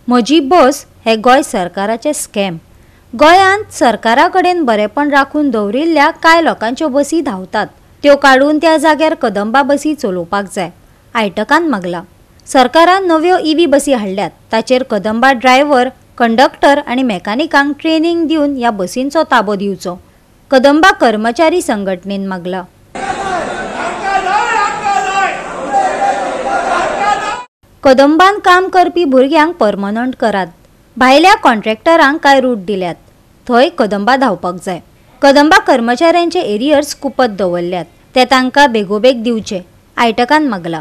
म्हजी बस हे गोय सरकाराचे स्कॅम। गोयांत सरकारा कडेन बरेपण राखून दवरिल्ल्या कांय लोकांच्यो बसी धांवतात, त्यो काडून त्या जाग्यार कदंबा बसी चलोवपाक जाय। आयटकान मागला। सरकारान नव्यो ईव्ही बसी हाडल्यात, ताचेर कदंबा ड्रायव्हर, कंडक्टर आनी मेकॅनिकांक ट्रेनिंग दिवन ह्या बसींचो ताबो दिवचो, कदंबा कर्मचारी संघटनेन मागला। कदंबान काम करपी भुरग्यांक परमनंट करात, भायल्या कॉन्ट्रॅक्टरांक काय रूट दिल्यात, थंय कदंबा धांवपाक जाय। कदंबा कर्मचाऱ्यांचे एरियर्स कुपत दवरल्यात, ते तांकां बेगोबेग दिवचे, आयटकान मागला।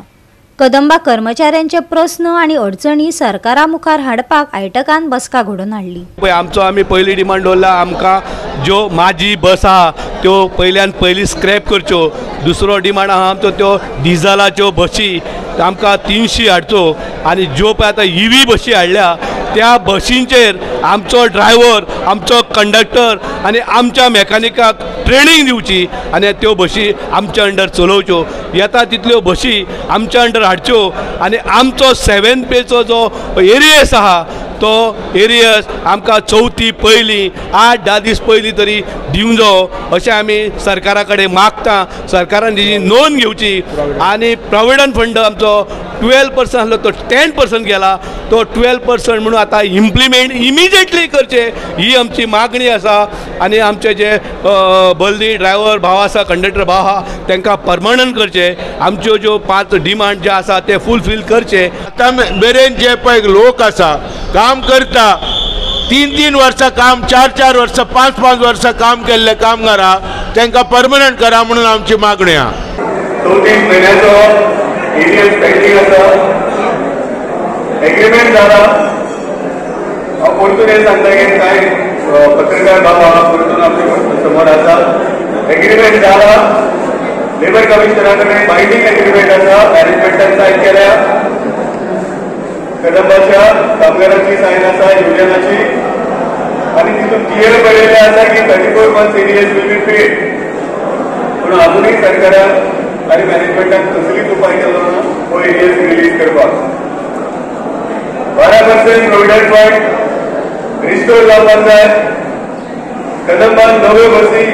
कदंबा कर्मचाऱ्यांचे प्रस्न आनी अडचणी सरकारा मुखार हाडपाक आयटकान बसका घडोवन हाडली। आमी पयली डिमांड दवरला, आमकां ज्यो माझी बस आहा त्यो पयली स्क्रॅप करच्यो। दुसरो डिमांड आहा आमचो त्यो डिझलाच्यो बसी आमकां 300 हाडच्यो, आनी ज्यो पळय आतां ईव्ही बसी हाडल्या त्या बसींचेर आमचो ड्रायव्हर, आमचो कंडक्टर आनी आमच्या मेकॅनिकाक ट्रेनिंग दिवची आनी त्यो बसी आमच्या अंडर चलोवच्यो। येता तितल्यो बसी आमच्या अंडर हाडच्यो आनी आमचो 7 पेचो जो एरियस आहा तो एरियस आमकां चवथी पयलीं 8-10 दीस पयलीं तरी दिवचो अशें आमी सरकारा कडेन मागता। सरकारान तेजी नोंद घेवची आनी प्रॉविडंट फंड आमचो 12% आसलो तो 10% गेला, तो 12% म्हणून आतां इम्प्लिमेंट इमिजिएटली करचे ही आमची मागणी आसा। आनी आमचे जे बल्दी ड्रायव्हर भाव आसा, कंडक्टर भाव आहा, तांकां परमनंट करचे। आमच्यो ज्यो 5 डिमांड जे आसा ते फुलफील करचे। आतां मेरेन जे पळय लोक आसा काम करता, 3-3 वर्सां काम, 4-4 वर्सां, 5-5 वर्सां काम केल्ले कामगार तांकां परमनंट करा म्हणून आमची मागणी आहा। 2-3 म्हयन्याचो एरियस पेंडिंग आसा, एग्रीमेंट जाला। हांव परतून हे सांगता की कांय पत्रकार भाव आहा परतून आमच्या समोर आसा। एग्रीमेंट जाला, लेबर कमिशनरा कडेन बायंडींग एग्रीमेंट आसा, मॅनेजमेंटान सायन केल्या, कदंबाच्या कामगारांची सायन आसा, युनियनाची, आनी तितून क्लियर बरयल्लें आसा की 34 months arrears will be paid. पूण अजूनय सरकारान आनी मॅनेजमेंटान कसलीच उपाय केलो ना हो एरियस रिलीज करपाक। 12% प्रोविडंट फंड रिस्टोर जावपाक जाय। कदंबान नव्यो बसी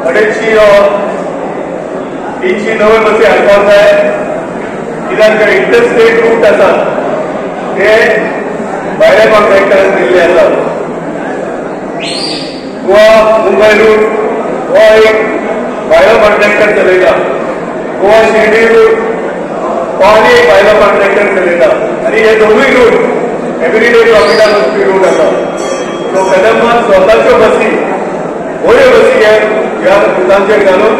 250-300 नव्यो बसी हाडपाक जाय, कित्याक इंटरस्टेट रूट आसा ते भायल्या कॉन्ट्रॅक्टरान दिल्ले आसा। गोवा मुंबय रूट हो एक भायलो कॉन्ट्रॅक्टर चलयता, गोवा शिर्डी रूट हो आनी एक भायलो कॉन्ट्रॅक्टर चलयता, आनी हे दोनूय रूट एवरीडे प्रॉफिटान वचपी रूट आसा। सो कदंबान स्वताच्यो बसी, बऱ्यो बसी ह्या रुटांचेर घालून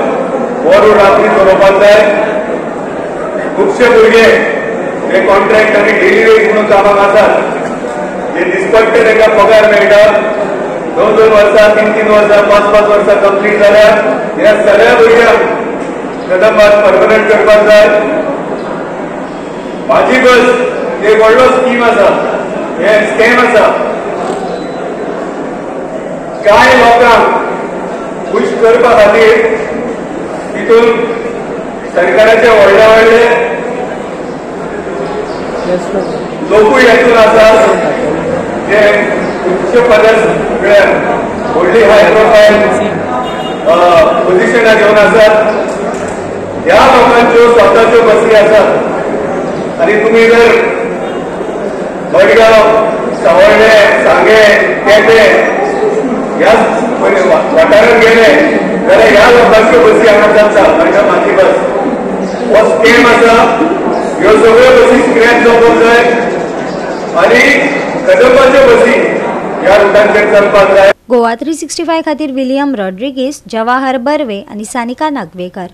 हो रूट आपली चलोवपाक जाय। खुबशे भुरगे जे कॉन्ट्रॅक्ट आनी डेली वेज म्हणून कामाक आसात, जे दिसपट्टे तांकां पगार मेळटा, 2-2 वर्सां, 3-3 वर्सां, 5-5 वर्सां कंप्लीट जाल्यार ह्या सगळ्या भुरग्यांक कदंबात परमनंट करपाक जाय। माझी बस एक व्हडलो स्कीम आसा, हे स्कॅम आसा। कांय लोकांक खुश करपा खातीर तितून सरकाराचे व्हडले लोकूय हेतून आसा, जे उच्च पदार व्हडली हाय प्रोफायल पोजिशनां घेवन आसात। ह्या लोकांच्यो स्वताच्यो बसी आसात, आनी तुमी जर मडगांव, सावर्डे, सांगे, केपें ह्या वाठारांत गेले जाल्यार ह्या लोकांच्यो बसी हांगा चलता, म्हणजे म्हाजी बस हो स्कॅम आसा। ह्यो सगळ्यो बसी स्क्रॅप जावपाक जाय आनी कदंबाच्यो बसी ह्या रुटांचेर चलपाक जाय। गोवा 365 खातीर विलियम रॉड्रिगीस, जवाहर बर्वे आनी सानिका नागवेकर।